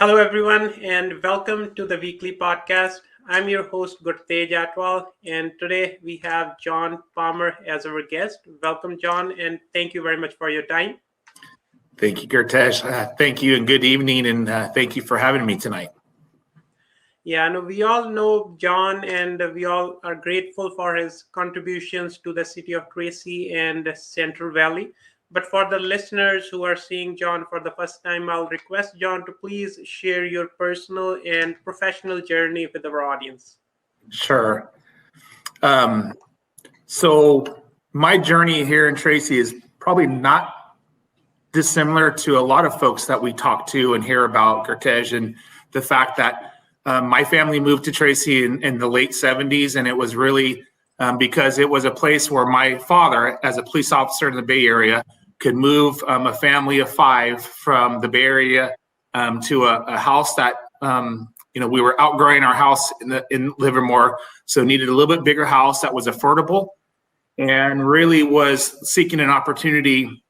Hello, everyone, and welcome to the weekly podcast. I'm your host, Gurtej Atwal, and today we have John Palmer as our guest. Welcome, John, and thank you very much for your time. Thank you, Gurtej. Thank you and good evening, and thank you for having me tonight. Yeah, no, we all know John, and we all are grateful for his contributions to the city of Tracy and Central Valley. But for the listeners who are seeing John for the first time, I'll request John to please share your personal and professional journey with our audience. Sure. So my journey here in Tracy is probably not dissimilar to a lot of folks that we talk to and hear about, Gurtej, and the fact that my family moved to Tracy in the late 70s, and it was really because it was a place where my father, as a police officer in the Bay Area, could move a family of 5 from the Bay Area to a house that, we were outgrowing our house in Livermore, so needed a little bit bigger house that was affordable and really was seeking an opportunity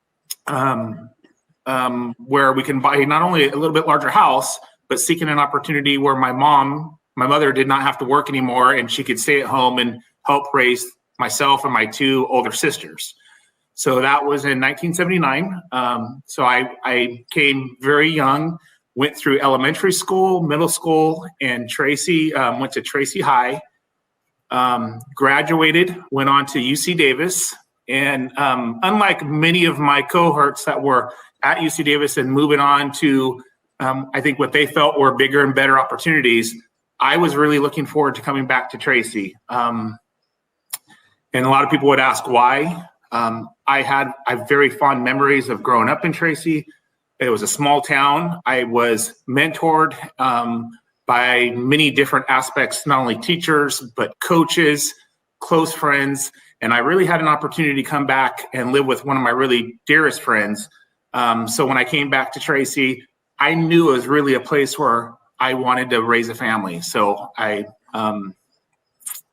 where we can buy not only a little bit larger house, but seeking an opportunity where my mother did not have to work anymore and she could stay at home and help raise myself and my 2 older sisters. So that was in 1979. So I came very young, went through elementary school, middle school, and Tracy, went to Tracy High, graduated, went on to UC Davis. And unlike many of my cohorts that were at UC Davis and moving on to, I think what they felt were bigger and better opportunities, I was really looking forward to coming back to Tracy. And a lot of people would ask why. I have very fond memories of growing up in Tracy. It was a small town. I was mentored by many different aspects, not only teachers, but coaches, close friends. And I really had an opportunity to come back and live with one of my really dearest friends. So when I came back to Tracy, I knew it was really a place where I wanted to raise a family. So I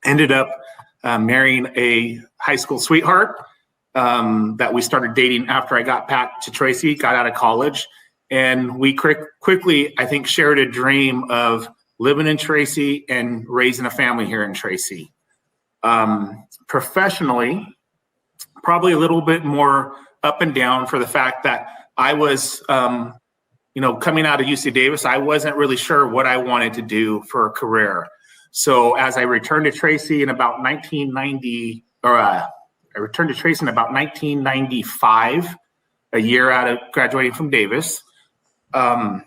ended up marrying a high school sweetheart that we started dating after I got back to Tracy, got out of college. And we quickly, I think, shared a dream of living in Tracy and raising a family here in Tracy. Professionally, probably a little bit more up and down for the fact that I was, coming out of UC Davis, I wasn't really sure what I wanted to do for a career. So as I returned to Tracy in about 1995, a year out of graduating from Davis. I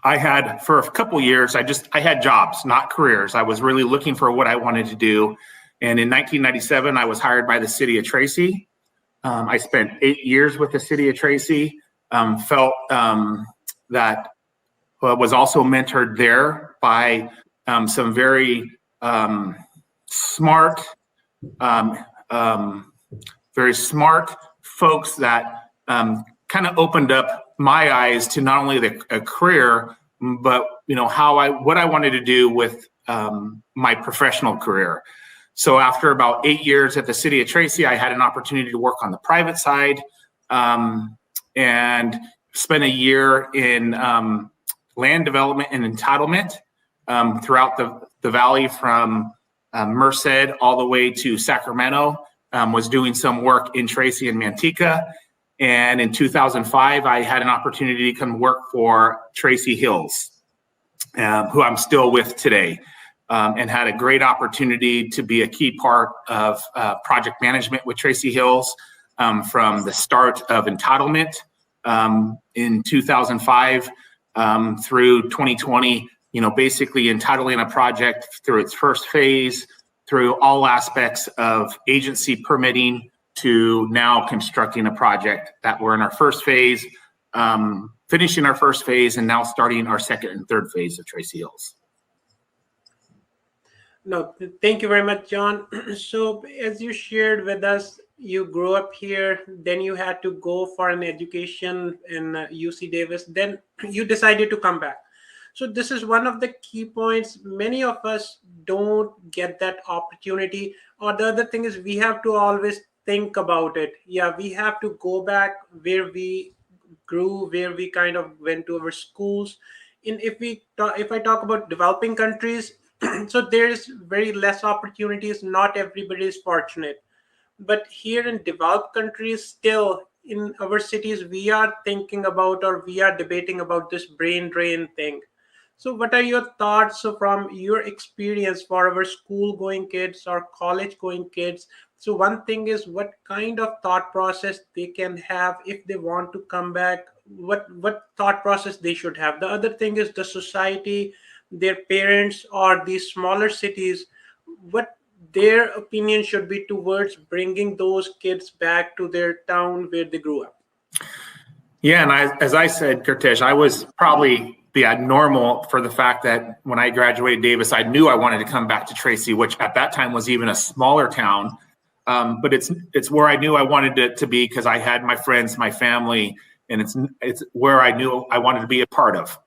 had, for a couple years, I had jobs, not careers. I was really looking for what I wanted to do. And in 1997, I was hired by the city of Tracy. I spent 8 years with the city of Tracy, felt that was also mentored there by some very smart folks that kind of opened up my eyes to not only a career, but what I wanted to do with my professional career. So after about 8 years at the city of Tracy, I had an opportunity to work on the private side and spent a year in land development and entitlement throughout the valley from Merced all the way to Sacramento. Was doing some work in Tracy and Manteca. And in 2005, I had an opportunity to come work for Tracy Hills, who I'm still with today, and had a great opportunity to be a key part of project management with Tracy Hills from the start of entitlement in 2005 through 2020, basically entitling a project through its first phase, through all aspects of agency permitting to now constructing a project that we're in our first phase, finishing our first phase, and now starting our second and third phase of Tracy Hills. No, thank you very much, John. So as you shared with us, you grew up here, then you had to go for an education in UC Davis, then you decided to come back. So this is one of the key points. Many of us don't get that opportunity. Or the other thing is we have to always think about it. Yeah, we have to go back where we grew, where we kind of went to our schools. In if I talk about developing countries, so there's very less opportunities. Not everybody is fortunate, but here in developed countries, still in our cities, we are thinking about, or we are debating about, this brain drain thing. So what are your thoughts, so from your experience, for our school going kids or college going kids? So one thing is, what kind of thought process they can have if they want to come back, what thought process they should have. The other thing is the society, their parents, or these smaller cities, what their opinion should be towards bringing those kids back to their town where they grew up. Yeah, and as I said, Kurtesh, I was probably the abnormal for the fact that when I graduated Davis, I knew I wanted to come back to Tracy, which at that time was even a smaller town. But it's where I knew I wanted it to be, because I had my friends, my family, and it's where I knew I wanted to be a part of.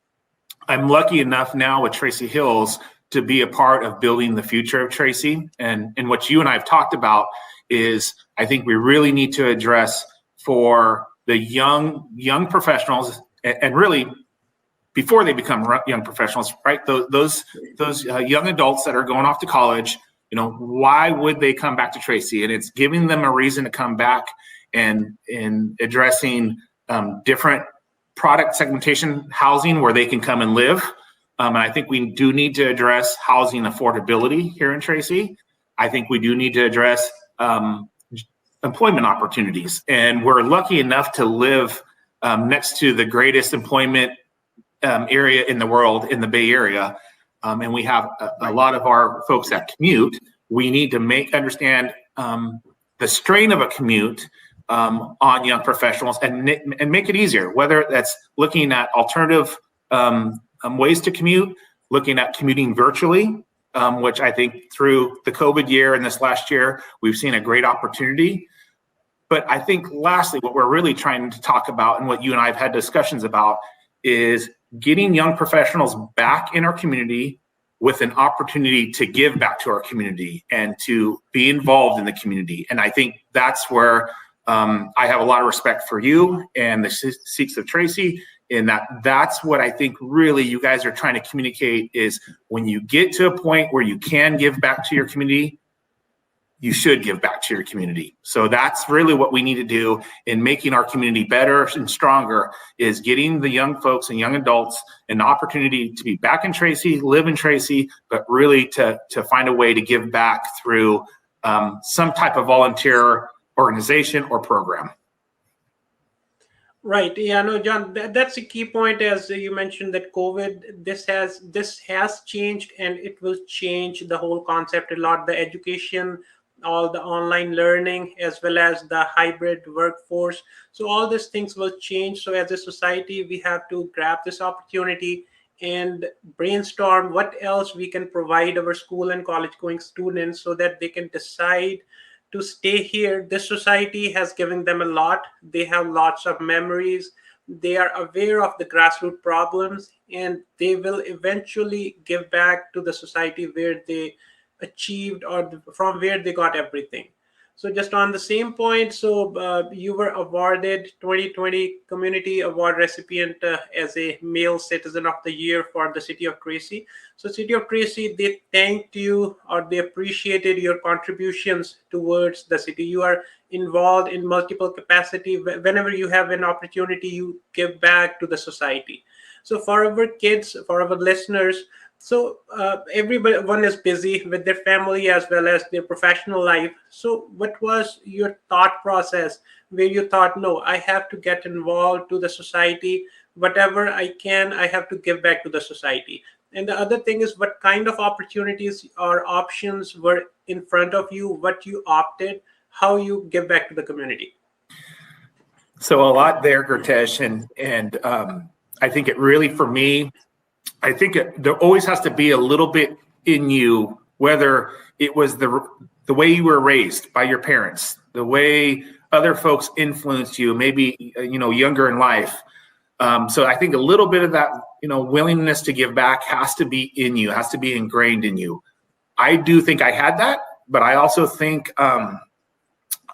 I'm lucky enough now with Tracy Hills to be a part of building the future of Tracy. And what you and I have talked about is, I think we really need to address for the young professionals, and really before they become young professionals, right? Those young adults that are going off to college, why would they come back to Tracy? And it's giving them a reason to come back, and addressing different product segmentation, housing where they can come and live. And I think we do need to address housing affordability here in Tracy. I think we do need to address employment opportunities. And we're lucky enough to live next to the greatest employment area in the world, in the Bay Area. And we have a lot of our folks that commute. We need to understand the strain of a commute on young professionals, and make it easier, whether that's looking at alternative ways to commute, looking at commuting virtually, which I think through the COVID year and this last year, we've seen a great opportunity. But I think lastly, what we're really trying to talk about, and what you and I have had discussions about, is getting young professionals back in our community with an opportunity to give back to our community and to be involved in the community. And I think that's where I have a lot of respect for you and the Seeks of Tracy, in that's what I think really you guys are trying to communicate, is when you get to a point where you can give back to your community, you should give back to your community. So that's really what we need to do in making our community better and stronger, is getting the young folks and young adults an opportunity to be back in Tracy, live in Tracy, but really to find a way to give back through some type of volunteer organization or program. Right. Yeah, no, John, that's a key point. As you mentioned, that COVID, this has changed, and it will change the whole concept a lot. The education, all the online learning, as well as the hybrid workforce. So all these things will change. So as a society, we have to grab this opportunity and brainstorm what else we can provide our school and college going students, so that they can decide to stay here. This society has given them a lot. They have lots of memories. They are aware of the grassroots problems, and they will eventually give back to the society where they achieved, or from where they got everything. So just on the same point, so you were awarded 2020 Community Award recipient as a Male Citizen of the Year for the City of Tracy. So City of Tracy, they thanked you, or they appreciated your contributions towards the city. You are involved in multiple capacity. Whenever you have an opportunity, you give back to the society. So for our kids, for our listeners, so everyone is busy with their family as well as their professional life. So what was your thought process where you thought, no, I have to get involved to the society, whatever I can, I have to give back to the society? And the other thing is, what kind of opportunities or options were in front of you, what you opted, how you give back to the community? So a lot there, Gurtesh, and I think it really, for me, I think there always has to be a little bit in you, whether it was the way you were raised by your parents, the way other folks influenced you, maybe younger in life. So I think a little bit of that, willingness to give back has to be in you, has to be ingrained in you. I do think I had that, but I also think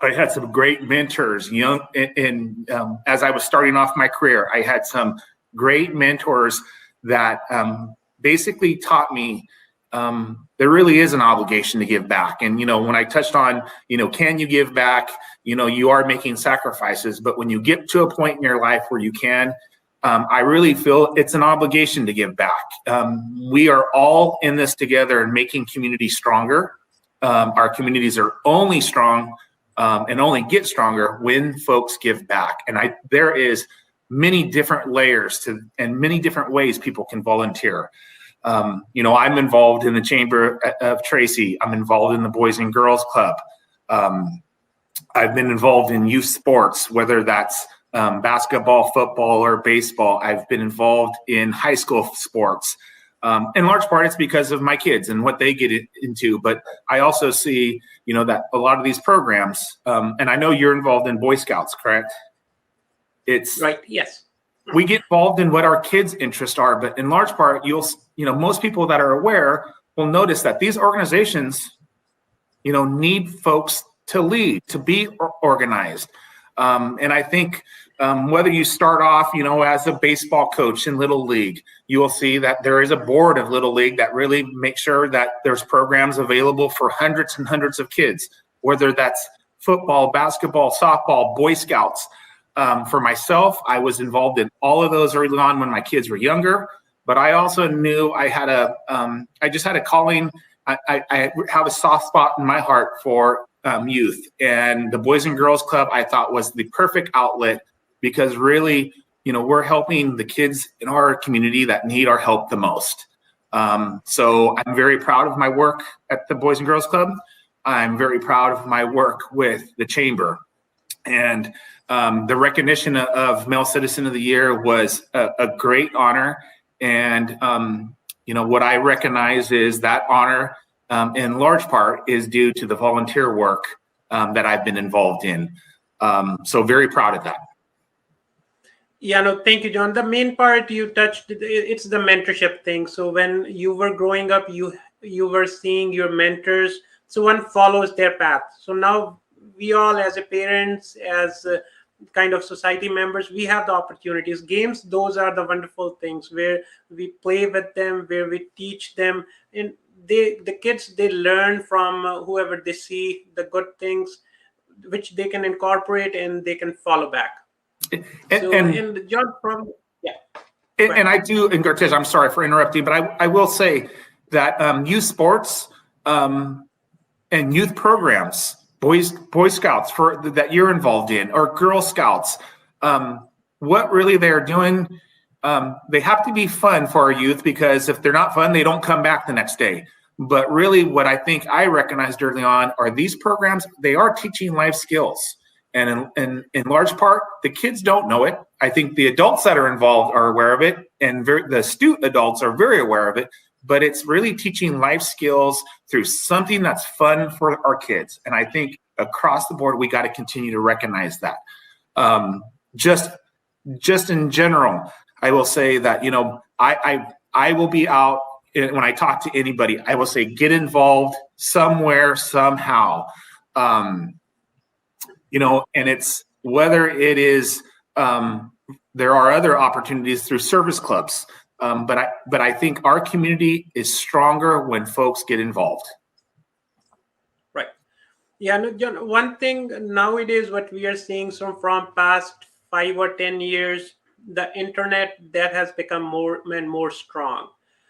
I had some great mentors, and as I was starting off my career, I had some great mentors that basically taught me there really is an obligation to give back. And, when I touched on, can you give back? You are making sacrifices, but when you get to a point in your life where you can, I really feel it's an obligation to give back. We are all in this together and making communities stronger. Our communities are only strong and only get stronger when folks give back. And there is many different layers and many different ways people can volunteer. I'm involved in the Chamber of Tracy. I'm involved in the Boys and Girls Club. I've been involved in youth sports, whether that's basketball, football, or baseball. I've been involved in high school sports. In large part, it's because of my kids and what they get into. But I also see, that a lot of these programs, and I know you're involved in Boy Scouts, correct? It's right. Yes. We get involved in what our kids' interests are, but in large part, most people that are aware will notice that these organizations, need folks to lead, to be organized. And I think whether you start off, as a baseball coach in Little League, you will see that there is a board of Little League that really makes sure that there's programs available for hundreds and hundreds of kids, whether that's football, basketball, softball, Boy Scouts. For myself, I was involved in all of those early on when my kids were younger, but I also knew I just had a calling. I have a soft spot in my heart for youth, and the Boys and Girls Club I thought was the perfect outlet because really, we're helping the kids in our community that need our help the most. So I'm very proud of my work at the Boys and Girls Club. I'm very proud of my work with the Chamber. And the recognition of Male Citizen of the Year was a great honor. And, what I recognize is that honor, in large part, is due to the volunteer work that I've been involved in. So very proud of that. Yeah, no, thank you, John. The main part you touched, it's the mentorship thing. So when you were growing up, you were seeing your mentors. So one follows their path. So now we all, as a parents, as kind of society members, we have the opportunities. Games, those are the wonderful things where we play with them, where we teach them, and the kids, they learn from whoever they see the good things, which they can incorporate and they can follow back. And John, yeah. And I do, and Gartesh, I'm sorry for interrupting, but I will say that youth sports and youth programs, Boy Scouts that you're involved in, or Girl Scouts, what really they're doing, they have to be fun for our youth, because if they're not fun, they don't come back the next day. But really what I think I recognized early on are these programs, they are teaching life skills. And in large part, the kids don't know it. I think the adults that are involved are aware of it, and the astute adults are very aware of it. But it's really teaching life skills through something that's fun for our kids. And I think across the board, we got to continue to recognize that. Just in general, I will say that, I will be out when I talk to anybody, I will say, get involved somewhere, somehow. And it's whether it is, there are other opportunities through service clubs. But I think our community is stronger when folks get involved. Right. Yeah, no, John, one thing nowadays, what we are seeing from past 5 or 10 years, the internet that has become more and more strong.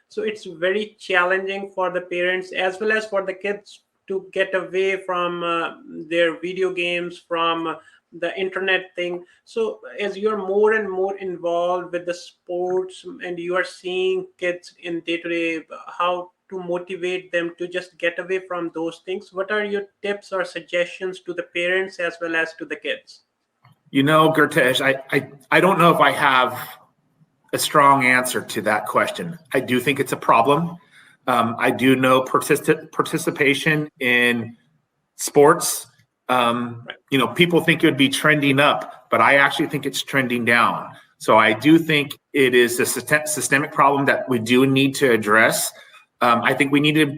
So it's very challenging for the parents as well as for the kids to get away from their video games, from the internet thing. So as you're more and more involved with the sports and you are seeing kids in day-to-day, how to motivate them to just get away from those things, what are your tips or suggestions to the parents as well as to the kids? Gartesh, I don't know if I have a strong answer to that question. I do think it's a problem. I do know participation in sports. People think it would be trending up, but I actually think it's trending down. So I do think it is a systemic problem that we do need to address. I think we need to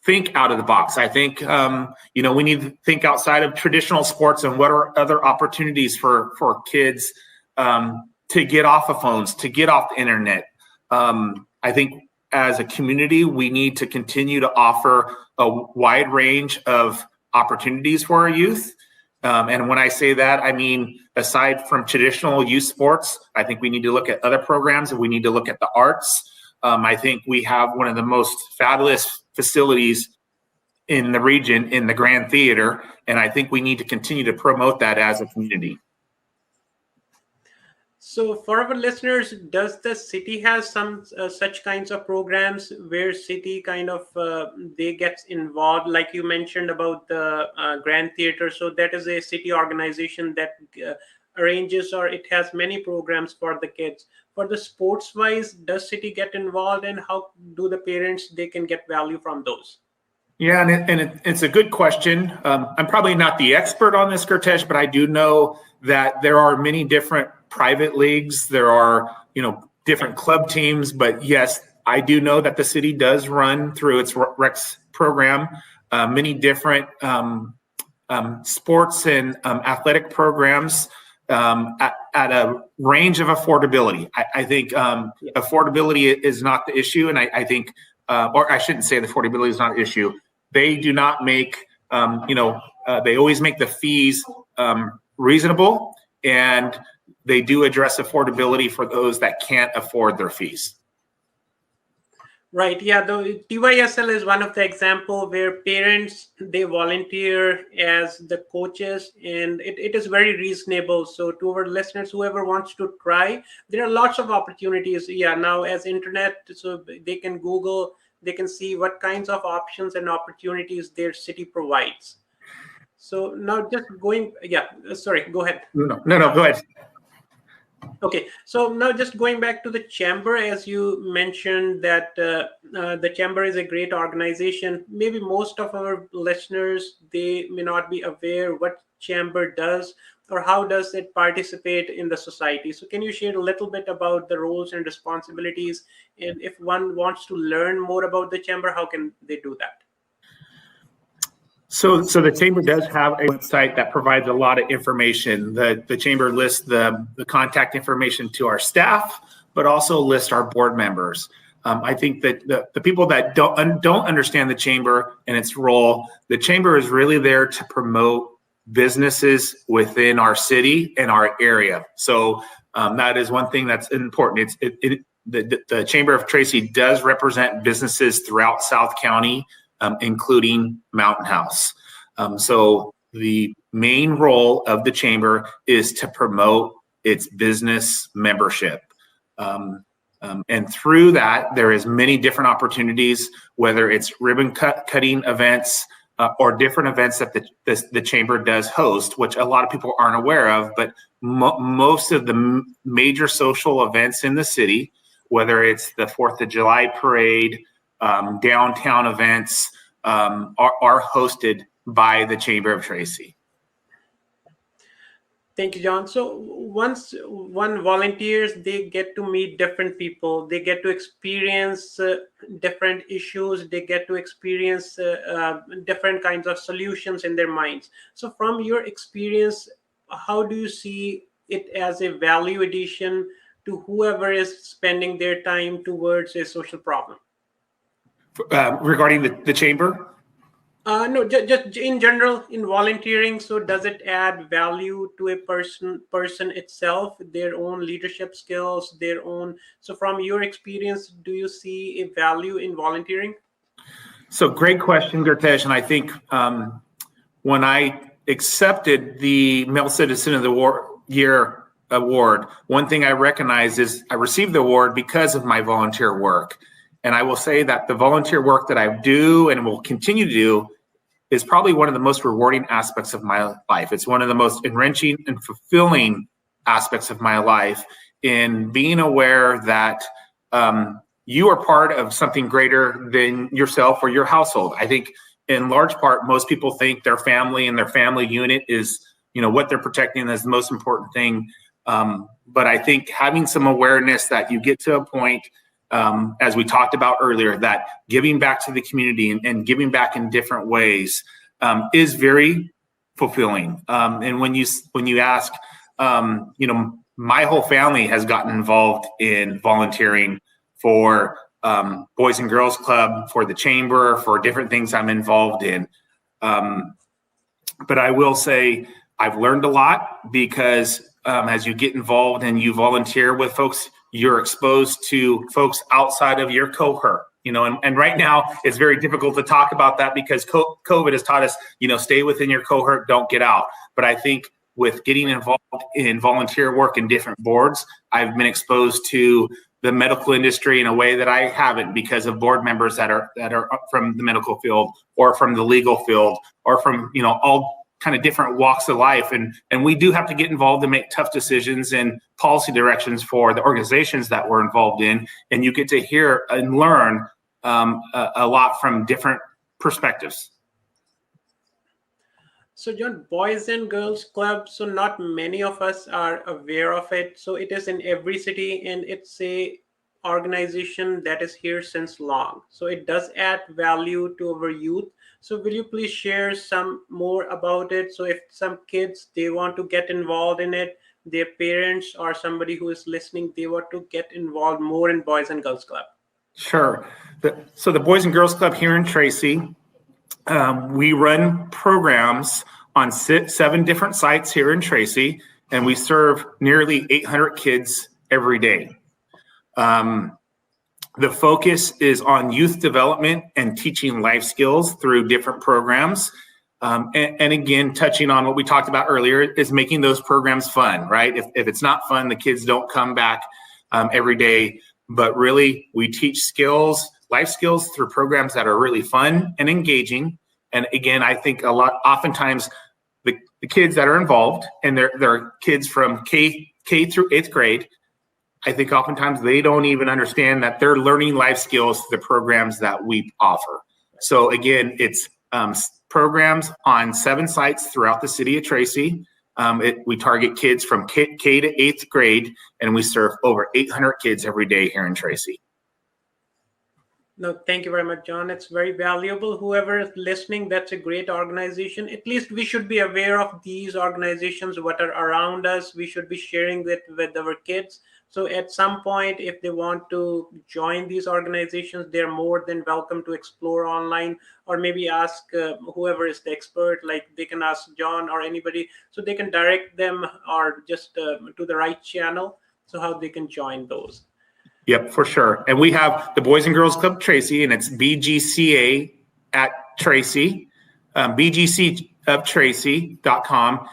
think out of the box. I think, we need to think outside of traditional sports and what are other opportunities for kids to get off of phones, to get off the internet. I think as a community, we need to continue to offer a wide range of opportunities for our youth. And when I say that, I mean, aside from traditional youth sports, I think we need to look at other programs and we need to look at the arts. I think we have one of the most fabulous facilities in the region in the Grand Theater, and I think we need to continue to promote that as a community. So for our listeners, does the city has some such kinds of programs where city kind of they get involved, like you mentioned about the Grand Theater? So that is a city organization that arranges, or it has many programs for the kids. For the sports wise, does city get involved, and how do the parents they can get value from those? Yeah, and it's a good question. I'm probably not the expert on this, Gurtesh, but I do know that there are many different private leagues. There are, different club teams. But yes, I do know that the city does run through its Rex program many different sports and athletic programs at a range of affordability. I think affordability is not the issue, and I think, or I shouldn't say the affordability is not an issue. They do not make, they always make the fees reasonable, and they do address affordability for those that can't afford their fees. Right. Yeah. The TYSL is one of the example where parents, they volunteer as the coaches, and it is very reasonable. So to our listeners, whoever wants to try, there are lots of opportunities. Yeah. Now as internet, so they can Google, they can see what kinds of options and opportunities their city provides. So now just going, sorry, go ahead. No, go ahead. Okay, so now just going back to the chamber, as you mentioned that the chamber is a great organization. Maybe most of our listeners, they may not be aware what chamber does or how does it participate in the society. So can you share a little bit about the roles and responsibilities? And if one wants to learn more about the chamber, how can they do that? So the chamber does have a website that provides a lot of information. The chamber lists the contact information to our staff, but also lists our board members. I think that the people that don't understand the chamber and its role, the chamber is really there to promote businesses within our city and our area. So that is one thing that's important. The Chamber of Tracy does represent businesses throughout South County, including Mountain House. So the main role of the chamber is to promote its business membership. And through that, there is many different opportunities, whether it's ribbon cutting events or different events that the chamber does host, which a lot of people aren't aware of, but most of the major social events in the city, whether it's the 4th of July parade, downtown events, are hosted by the Chamber of Tracy. Thank you, John. So once one volunteers, they get to meet different people. They get to experience different issues. They get to experience different kinds of solutions in their minds. So from your experience, how do you see it as a value addition to whoever is spending their time towards a social problem? Regarding the chamber? No, just in general, in volunteering. So does it add value to a person itself, their own leadership skills, their own? So from your experience, do you see a value in volunteering? So great question, Gurtesh. And I think when I accepted the Male Citizen of the Year award, one thing I recognize is I received the award because of my volunteer work. And I will say that the volunteer work that I do and will continue to do is probably one of the most rewarding aspects of my life. It's one of the most enriching and fulfilling aspects of my life in being aware that you are part of something greater than yourself or your household. I think in large part, most people think their family and their family unit is, what they're protecting as the most important thing. But I think having some awareness that you get to a point as we talked about earlier, that giving back to the community and giving back in different ways is very fulfilling. And when you ask, my whole family has gotten involved in volunteering for Boys and Girls Club, for the chamber, for different things I'm involved in. But I will say I've learned a lot because as you get involved and you volunteer with folks, you're exposed to folks outside of your cohort. And right now it's very difficult to talk about that because COVID has taught us, stay within your cohort, don't get out. But I think with getting involved in volunteer work in different boards, I've been exposed to the medical industry in a way that I haven't because of board members that are from the medical field or from the legal field or from, all kind of different walks of life. And we do have to get involved and make tough decisions and policy directions for the organizations that we're involved in. And you get to hear and learn a lot from different perspectives. So John, Boys and Girls Club, so not many of us are aware of it. So it is in every city and it's a organization that is here since long. So it does add value to our youth. So will you please share some more about it? So if some kids, they want to get involved in it, their parents or somebody who is listening, they want to get involved more in Boys and Girls Club. Sure. So the Boys and Girls Club here in Tracy, we run programs on 7 different sites here in Tracy, and we serve nearly 800 kids every day. The focus is on youth development and teaching life skills through different programs. And again, touching on what we talked about earlier is making those programs fun, right? If it's not fun, the kids don't come back every day. But really, we teach skills, life skills through programs that are really fun and engaging. And again, I think oftentimes the kids that are involved, and they're kids from K through 8th grade, I think oftentimes they don't even understand that they're learning life skills through the programs that we offer. So again, it's programs on 7 sites throughout the city of Tracy. We target kids from K to 8th grade, and we serve over 800 kids every day here in Tracy. No, thank you very much, John. It's very valuable. Whoever is listening, that's a great organization. At least we should be aware of these organizations, what are around us. We should be sharing it with our kids. So at some point, if they want to join these organizations, they're more than welcome to explore online, or maybe ask whoever is the expert, like they can ask John or anybody, so they can direct them or just to the right channel, so how they can join those. Yep, for sure. And we have the Boys and Girls Club Tracy, and it's BGCA at Tracy. BGCofTracy.com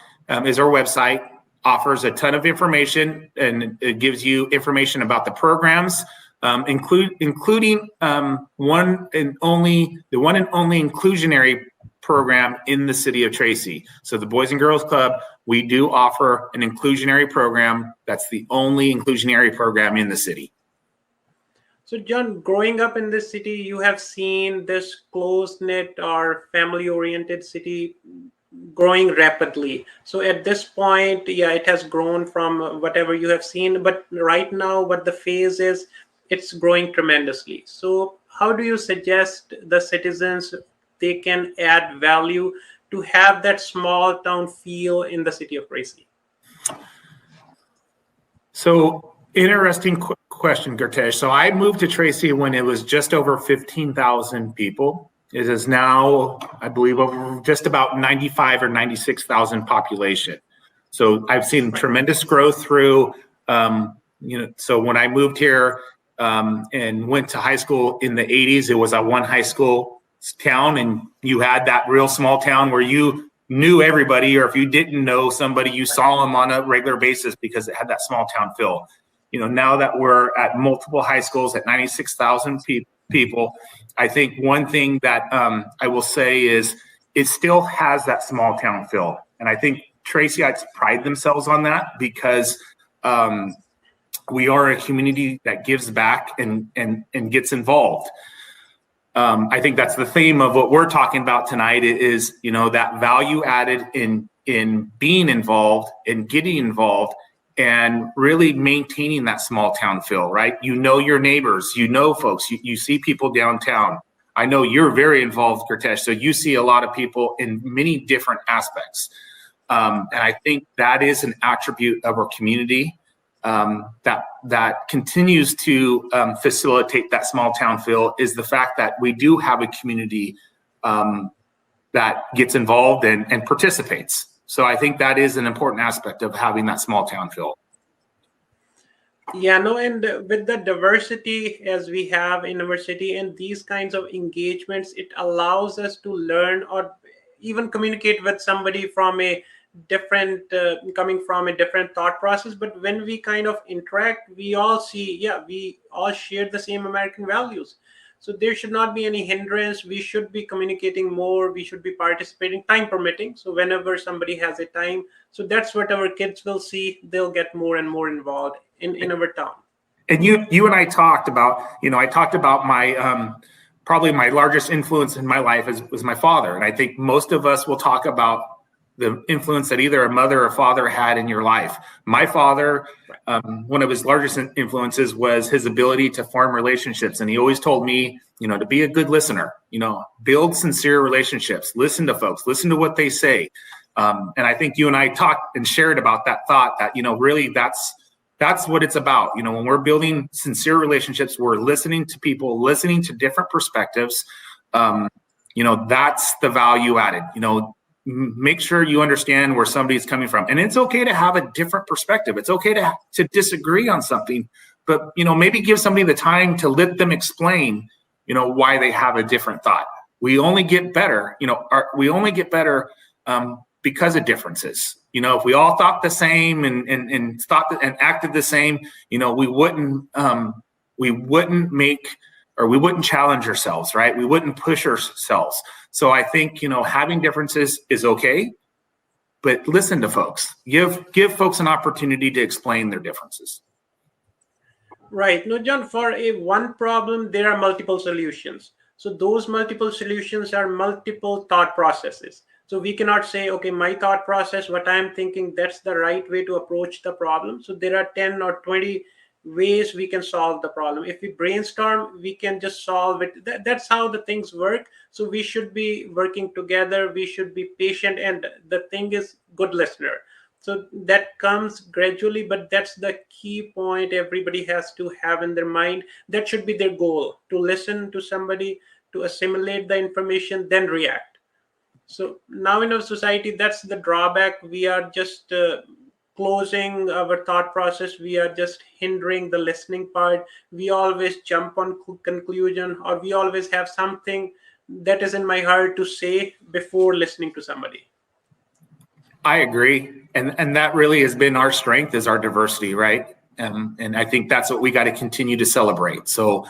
is our website. Offers a ton of information, and it gives you information about the programs, including the one and only inclusionary program in the city of Tracy. So the Boys and Girls Club, we do offer an inclusionary program. That's the only inclusionary program in the city. So John, growing up in this city, you have seen this close-knit or family-oriented city growing rapidly. So at this point, yeah, it has grown from whatever you have seen, but right now what the phase is, it's growing tremendously. So how do you suggest the citizens, they can add value to have that small town feel in the city of Tracy? So interesting question, Gurtesh. So I moved to Tracy when it was just over 15,000 people. It is now, I believe, over just about 95 or 96,000 population. So I've seen tremendous growth through, so when I moved here and went to high school in the 80s, it was a one high school town, and you had that real small town where you knew everybody, or if you didn't know somebody, you saw them on a regular basis because it had that small town feel. Now that we're at multiple high schools at 96,000 people, I think one thing that I will say is it still has that small town feel. And I think Tracyites pride themselves on that because we are a community that gives back and gets involved. I think that's the theme of what we're talking about tonight is, that value added in being involved and getting involved and really maintaining that small town feel, right? You know your neighbors, you know folks, you see people downtown. I know you're very involved, Kirtesh, so you see a lot of people in many different aspects. And I think that is an attribute of our community that continues to facilitate that small town feel, is the fact that we do have a community that gets involved and participates. So I think that is an important aspect of having that small town feel. Yeah, no, and with the diversity as we have in our city and these kinds of engagements, it allows us to learn or even communicate with somebody from a different, coming from a different thought process. But when we kind of interact, we all see, yeah, we all share the same American values. So there should not be any hindrance. We should be communicating more. We should be participating, time permitting. So whenever somebody has a time, so that's what our kids will see. They'll get more and more involved in our town. And you and I talked about, I talked about my probably my largest influence in my life was my father. And I think most of us will talk about the influence that either a mother or father had in your life. My father, one of his largest influences was his ability to form relationships. And he always told me, to be a good listener, build sincere relationships, listen to folks, listen to what they say. And I think you and I talked and shared about that thought that, really that's what it's about. When we're building sincere relationships, we're listening to people, listening to different perspectives. That's the value added. Make sure you understand where somebody's coming from. And it's okay to have a different perspective. It's okay to disagree on something, but, maybe give somebody the time to let them explain, why they have a different thought. We only get better, because of differences. If we all thought the same and thought and acted the same, we wouldn't challenge ourselves, right? We wouldn't push ourselves. So I think, having differences is okay, but listen to folks. Give folks an opportunity to explain their differences. Right. No, John, for one problem, there are multiple solutions. So those multiple solutions are multiple thought processes. So we cannot say, okay, my thought process, what I'm thinking, that's the right way to approach the problem. So there are 10 or 20 ways we can solve the problem. If we brainstorm, we can just solve it. That's how the things work. So we should be working together. We should be patient. And the thing is, good listener. So that comes gradually, but that's the key point everybody has to have in their mind. That should be their goal, to listen to somebody, to assimilate the information, then react. So now in our society, that's the drawback. We are just closing our thought process. We are just hindering the listening part. We always jump on conclusion, or we always have something that is in my heart to say before listening to somebody. I agree. And that really has been our strength, is our diversity, right? And I think that's what we got to continue to celebrate. So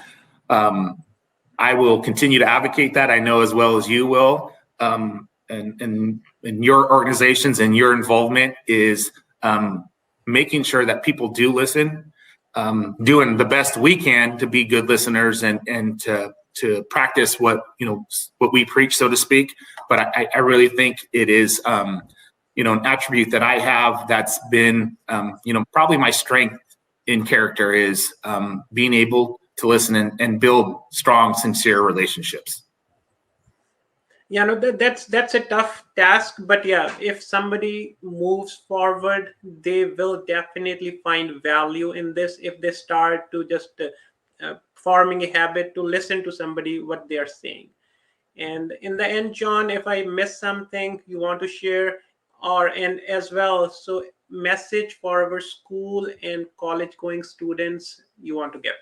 I will continue to advocate that, I know, as well as you will. And your organizations and your involvement is making sure that people do listen, doing the best we can to be good listeners and to practice what we preach, so to speak. But I really think it is an attribute that I have that's been probably my strength in character, is being able to listen and build strong, sincere relationships. Yeah, no, that's a tough task, but yeah, if somebody moves forward, they will definitely find value in this if they start to just forming a habit to listen to somebody what they are saying. And in the end, John, if I miss something you want to share, and as well, so message for our school and college going students you want to give.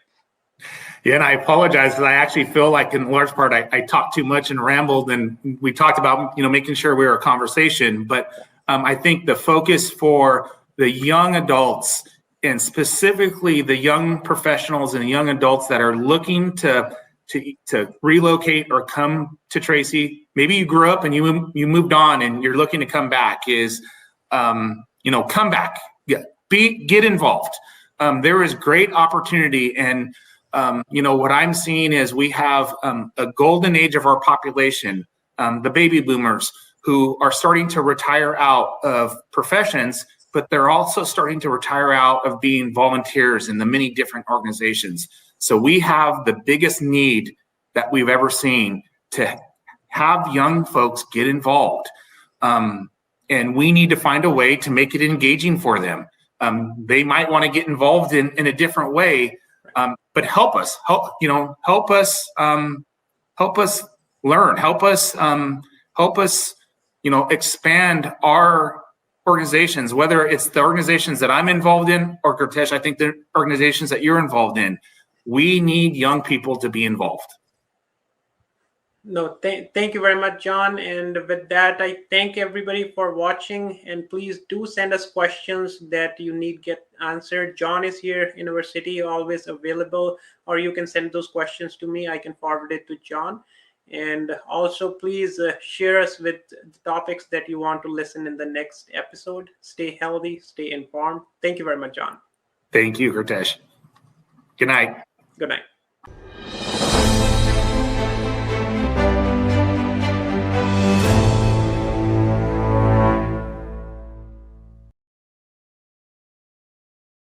Yeah, and I apologize because I actually feel like in large part I talked too much and rambled, and we talked about making sure we were a conversation. But I think the focus for the young adults, and specifically the young professionals and young adults that are looking to relocate or come to Tracy, maybe you grew up and you moved on and you're looking to come back, is come back, get involved. There is great opportunity, and what I'm seeing is we have a golden age of our population, the baby boomers, who are starting to retire out of professions but they're also starting to retire out of being volunteers in the many different organizations. So we have the biggest need that we've ever seen to have young folks get involved. And we need to find a way to make it engaging for them. They might want to get involved in a different way, but help us learn, help us, expand our organizations, whether it's the organizations that I'm involved in, or Kurtesh, I think the organizations that you're involved in. We need young people to be involved. No, thank you very much, John. And with that, I thank everybody for watching. And please do send us questions that you need get answered. John is here in our city, always available, or you can send those questions to me. I can forward it to John. And also, please share us with the topics that you want to listen in the next episode. Stay healthy, stay informed. Thank you very much, John. Thank you, Kurtesh. Good night. Good night.